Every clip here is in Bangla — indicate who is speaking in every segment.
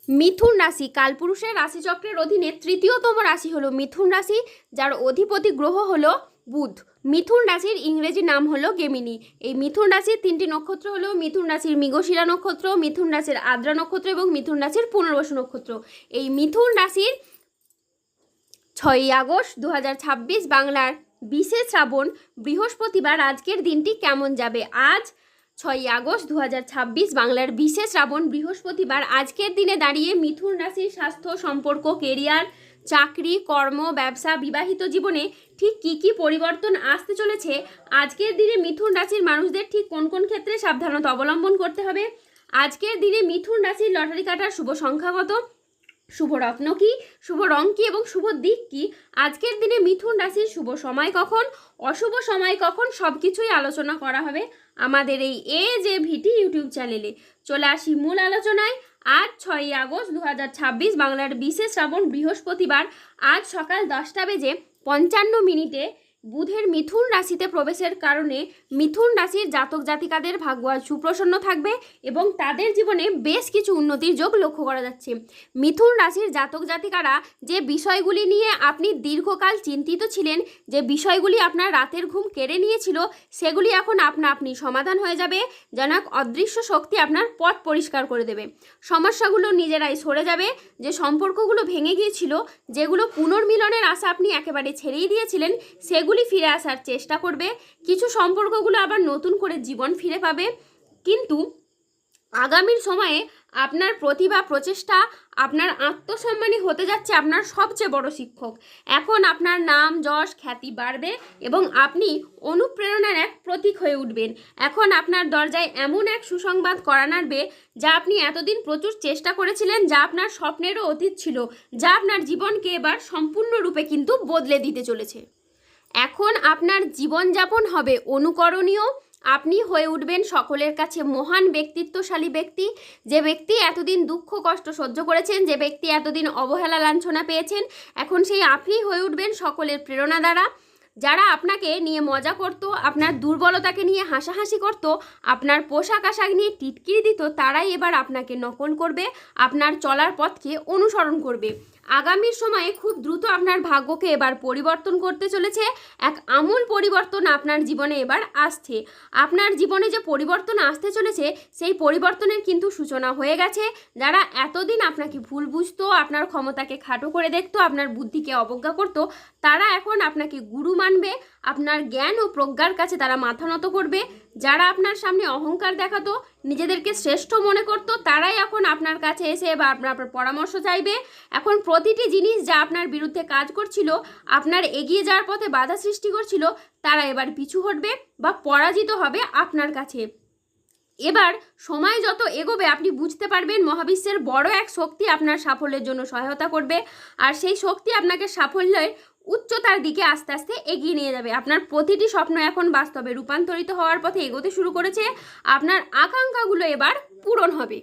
Speaker 1: মিথুন রাশি কালপুরুষের রাশিচক্রের অধীনে তৃতীয়তম রাশি হলো মিথুন রাশি, যার অধিপতি গ্রহ হলো বুধ। মিথুন রাশির ইংরেজি নাম হলো গেমিনি। এই মিথুন রাশির তিনটি নক্ষত্র হলো মিথুন রাশির মৃগশিরা নক্ষত্র, মিথুন রাশির আদ্রা নক্ষত্র এবং মিথুন রাশির পুনর্বসু নক্ষত্র। এই মিথুন রাশির 6ই আগস্ট 2026 বাংলার 20শে শ্রাবণ বৃহস্পতিবার আজকের দিনটি কেমন যাবে? আজ 6ই আগস্ট 2026 বাংলার 20শে শ্রাবণ বৃহস্পতিবার আজকের দিনে দাঁড়িয়ে মিথুন রাশির স্বাস্থ্য, সম্পর্ক, কেরিয়ার, চাকরি, কর্ম, ব্যবসা, বিবাহিত জীবনে ঠিক কী কী পরিবর্তন আসতে চলেছে, আজকের দিনে মিথুন রাশির মানুষদের ঠিক কোন কোন ক্ষেত্রে সাবধানতা অবলম্বন করতে হবে, আজকের দিনে মিথুন রাশির লটারি কাটার শুভ সংখ্যা কত, শুভ রত্ন কি, শুভ রং কি এবং শুভ দিক কি, আজকের দিনে মিথুন রাশির শুভ সময় কখন, অশুভ সময় কখন, সব কিছুই আলোচনা করা হবে আমাদের এই AJVT ইউটিউব চ্যানেলে। চলে আসি মূল আলোচনায়। আজ 6ই আগস্ট 2026 বাংলার 20শে শ্রাবণ বৃহস্পতিবার আজ সকাল 10:55 বুধের মিথুন রাশিতে প্রবেশের কারণে মিথুন রাশির জাতক জাতিকাদের ভাগ্য আজ সুপ্রসন্ন থাকবে এবং তাদের জীবনে বেশ কিছু উন্নতির যোগ লক্ষ্য করা যাচ্ছে। মিথুন রাশির জাতক জাতিকারা যে বিষয়গুলি নিয়ে আপনি দীর্ঘকাল চিন্তিত ছিলেন, যে বিষয়গুলি আপনার রাতের ঘুম কেড়ে নিয়েছিল, সেগুলি এখন আপনা আপনি সমাধান হয়ে যাবে। যেন এক অদৃশ্য শক্তি আপনার পথ পরিষ্কার করে দেবে। সমস্যাগুলো নিজেরাই সরে যাবে। যে সম্পর্কগুলো ভেঙে গিয়েছিল, যেগুলো পুনর্মিলনের আশা আপনি একেবারে ছেড়েই দিয়েছিলেন, সেগুলি ফিরে আসার চেষ্টা করবে। কিছু সম্পর্কগুলো আবার নতুন করে জীবন ফিরে পাবে। কিন্তু আগামীর সময়ে আপনার প্রতিভা, প্রচেষ্টা, আপনার আত্মসম্মানই হতে যাচ্ছে আপনার সবচেয়ে বড় শিক্ষক। এখন আপনার নাম, যশ, খ্যাতি বাড়বে এবং আপনি অনুপ্রেরণার এক প্রতীক হয়ে উঠবেন। এখন আপনার দরজায় এমন এক সুসংবাদ করা নাড়বে, যা আপনি এতদিন প্রচুর চেষ্টা করেছিলেন, যা আপনার স্বপ্নেরও অতীত ছিল, যা আপনার জীবনকে এবার সম্পূর্ণরূপে কিন্তু বদলে দিতে চলেছে। এখন আপনার জীবনযাপন হবে অনুকরণীয়। আপনি হয়ে উঠবেন সকলের কাছে মহান ব্যক্তিত্বশালী ব্যক্তি। যে ব্যক্তি এতদিন দুঃখ কষ্ট সহ্য করেছেন, যে ব্যক্তি এতদিন অবহেলা লাঞ্ছনা পেয়েছেন, এখন সেই আপনি হয়ে উঠবেন সকলের প্রেরণা দ্বারা। যারা আপনাকে নিয়ে মজা করত, আপনার দুর্বলতাকে নিয়ে হাসাহাসি করত, আপনার পোশাক আশাক নিয়ে টিটকিরি দিত, তারাই এবার আপনাকে নকল করবে, আপনার চলার পথকে অনুসরণ করবে। আগামীর সময়ে খুব দ্রুত আপনার ভাগ্যকে এবার পরিবর্তন করতে চলেছে। এক আমূল পরিবর্তন আপনার জীবনে এবার আসছে। আপনার জীবনে যে পরিবর্তন আসতে চলেছে, সেই পরিবর্তনের কিন্তু সূচনা হয়ে গেছে। যারা এতদিন আপনাকে ভুল বুঝতো, আপনার ক্ষমতাকে খাটো করে দেখতো, আপনার বুদ্ধিকে অবজ্ঞা করতো, তারা এখন আপনাকে গুরু মানবে। আপনার জ্ঞান ও প্রজ্ঞার কাছে তারা মাথা নত করবে। যারা আপনার সামনে অহংকার দেখাতো, নিজেদেরকে শ্রেষ্ঠ মনে করতো, তারাই এখন আপনার কাছে এসে বা আপনার পরামর্শ চাইবে। এখন প্রতিটি জিনিস যা আপনার বিরুদ্ধে কাজ করছিল, আপনার এগিয়ে যাওয়ার পথে বাধা সৃষ্টি করছিল, তারা এবার পিছু হটবে বা পরাজিত হবে আপনার কাছে। এবার সময় যত এগোবে আপনি বুঝতে পারবেন মহাবিশ্বের বড় এক শক্তি আপনার সাফল্যের জন্য সহায়তা করবে। আর সেই শক্তি আপনাকে সাফল্যের উচ্চতার দিকে আস্তে আস্তে এগিয়ে নিয়ে যাবে। আপনার প্রতিটি স্বপ্ন এখন বাস্তবে রূপান্তরিত হওয়ার পথে এগোতে শুরু করেছে। আপনার আকাঙ্ক্ষাগুলো এবার পূরণ হবে।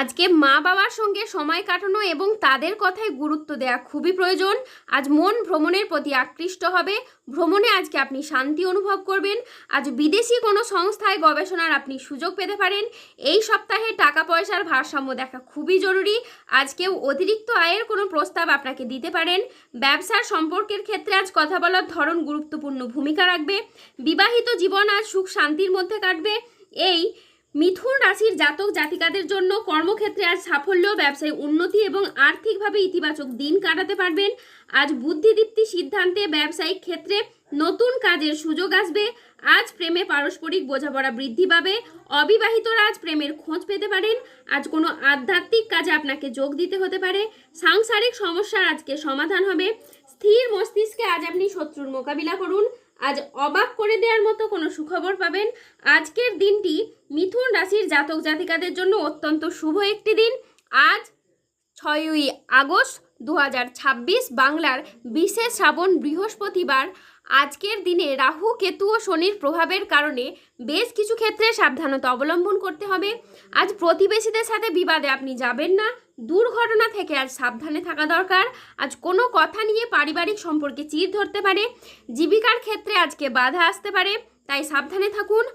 Speaker 1: আজকে মা বাবার সঙ্গে সময় কাটানো এবং তাদের কথায় গুরুত্ব দেওয়া খুবই প্রয়োজন। আজ মন ভ্রমণের প্রতি আকৃষ্ট হবে। ভ্রমণে আজকে আপনি শান্তি অনুভব করবেন। আজ বিদেশি কোনো সংস্থায় গবেষণার আপনি সুযোগ পেতে পারেন। এই সপ্তাহে টাকা পয়সার ভারসাম্য দেখা খুবই জরুরি। আজ কেউ অতিরিক্ত আয়ের কোনো প্রস্তাব আপনাকে দিতে পারেন। ব্যবসার সম্পর্কের ক্ষেত্রে আজ কথা বলার ধরন গুরুত্বপূর্ণ ভূমিকা রাখবে। বিবাহিত জীবন আজ সুখ শান্তির মধ্যে কাটবে। এই মিথুন রাশির জাতক জাতিকাদের জন্য কর্মক্ষেত্রে আজ সাফল্য, ব্যবসায় উন্নতি এবং আর্থিকভাবে ইতিবাচক দিন কাটাতে পারবেন। আজ বুদ্ধিদীপ্তি সিদ্ধান্তে ব্যবসায়িক ক্ষেত্রে নতুন কাজের সুযোগ আসবে। আজ প্রেমে পারস্পরিক বোঝাপড়া বৃদ্ধি পাবে। অবিবাহিতরা আজ প্রেমের খোঁজ পেতে পারেন। আজ কোনো আধ্যাত্মিক কাজে আপনাকে যোগ দিতে হতে পারে। সাংসারিক সমস্যার আজকে সমাধান হবে। স্থির মস্তিষ্কে আজ আপনি শত্রুর মোকাবিলা করুন। আজ অবাক করে দেওয়ার মতো কোনো সুখবর পাবেন। আজকের দিনটি মিথুন রাশির জাতক জাতিকাদের জন্য অত্যন্ত শুভ একটি দিন। আজ 6ই আগস্ট 2026 বাংলার 20শে শ্রাবণ বৃহস্পতিবার। আজকের দিনে রাহু, কেতু ও শনির প্রভাবের কারণে বেশ কিছু ক্ষেত্রে সাবধানতা অবলম্বন করতে হবে। আজ প্রতিবেশীদের সাথে বিবাদে আপনি যাবেন না। দুর্ঘটনা থেকে আজ সাবধানে থাকা দরকার। আজ কোনো কথা নিয়ে পারিবারিক সম্পর্কে চিড় ধরতে পারে। জীবিকার ক্ষেত্রে আজকে বাধা আসতে পারে। তাই সাবধানে থাকুন।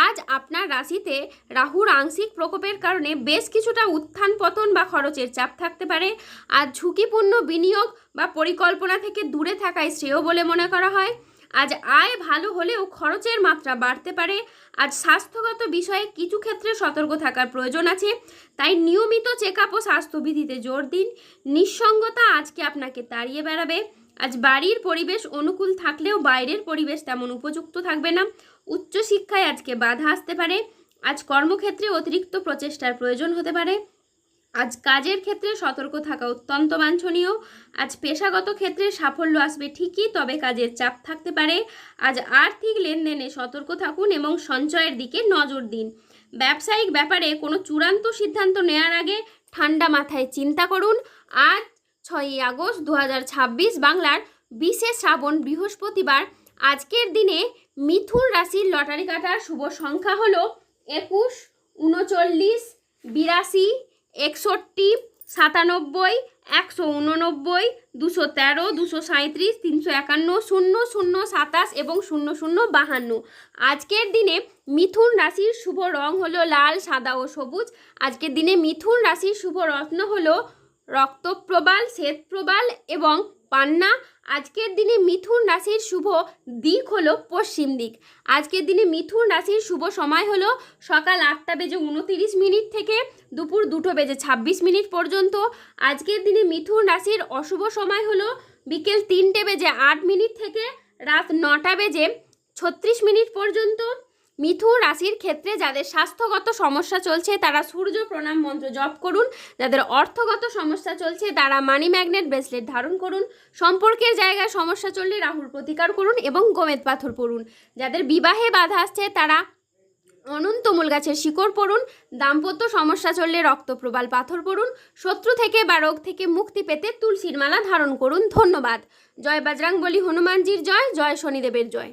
Speaker 1: আজ আপনার রাশিতে রাহুর আংশিক প্রকোপের কারণে বেশ কিছুটা উত্থান পতন বা খরচের চাপ থাকতে পারে। আজ ঝুঁকিপূর্ণ বিনিয়োগ বা পরিকল্পনা থেকে দূরে থাকাই শ্রেয় বলে মনে করা হয়। আজ আয় ভালো হলেও খরচের মাত্রা বাড়তে পারে। আজ স্বাস্থ্যগত বিষয়ে কিছু ক্ষেত্রে সতর্ক থাকার প্রয়োজন আছে, তাই নিয়মিত চেক আপ ও স্বাস্থ্যবিধিতে জোর দিন। নিঃসঙ্গতা আজকে আপনাকে তাড়িয়ে বেড়াবে। আজ বাড়ির পরিবেশ অনুকূল থাকলেও বাইরের পরিবেশ তেমন উপযুক্ত থাকবে না। উচ্চশিক্ষায় আজকে বাধা আসতে পারে। আজ কর্মক্ষেত্রে অতিরিক্ত প্রচেষ্টার প্রয়োজন হতে পারে। আজ কাজের ক্ষেত্রে সতর্ক থাকা অত্যন্ত বাঞ্ছনীয়। আজ পেশাগত ক্ষেত্রে সাফল্য আসবে ঠিকই, তবে কাজের চাপ থাকতে পারে। আজ আর্থিক লেনদেনে সতর্ক থাকুন এবং সঞ্চয়ের দিকে নজর দিন। ব্যবসায়িক ব্যাপারে কোনো চূড়ান্ত সিদ্ধান্ত নেওয়ার আগে ঠান্ডা মাথায় চিন্তা করুন। আজ 6ই আগস্ট 2026 বাংলার 20শে শ্রাবণ বৃহস্পতিবার। আজকের দিনে মিথুন রাশির লটারি কাটার শুভ সংখ্যা হলো 21, 39, 82, 61, 97, 189, 213, 237, 351, 00, 27 এবং 0052। আজকের দিনে মিথুন রাশির শুভ রং হলো লাল, সাদা ও সবুজ। আজকের দিনে মিথুন রাশির শুভ রত্ন হলো রক্তপ্রবাল, শ্বেতপ্রবাল এবং পান্না। আজকের দিনে মিথুন রাশির শুভ দিক হলো পশ্চিম দিক। আজকের দিনে মিথুন রাশির শুভ সময় হলো সকাল 8:29 থেকে দুপুর 2:26 পর্যন্ত। আজকের দিনে মিথুন রাশির অশুভ সময় হলো বিকেল 3:08 থেকে রাত 9:36 পর্যন্ত। মিথুন রাশির ক্ষেত্রে যাদের স্বাস্থ্যগত সমস্যা চলছে তারা সূর্য প্রণাম মন্ত্র জপ করুন। যাদের অর্থগত সমস্যা চলছে তারা মানি ম্যাগনেট ব্রেসলেট ধারণ করুন। সম্পর্কের জায়গায় সমস্যা চললে রাহুর প্রতিকার করুন এবং গোমেদ পাথর পড়ুন। যাদের বিবাহে বাধা আসছে তারা অনন্তমূল গাছের শিকড় পড়ুন। দাম্পত্য সমস্যা চললে রক্তপ্রবাল পাথর পড়ুন। শত্রু থেকে বা রোগ থেকে মুক্তি পেতে তুলসীর মালা ধারণ করুন। ধন্যবাদ। জয় বজরংবলী, হনুমানজির জয়, জয় শনিদেবের জয়।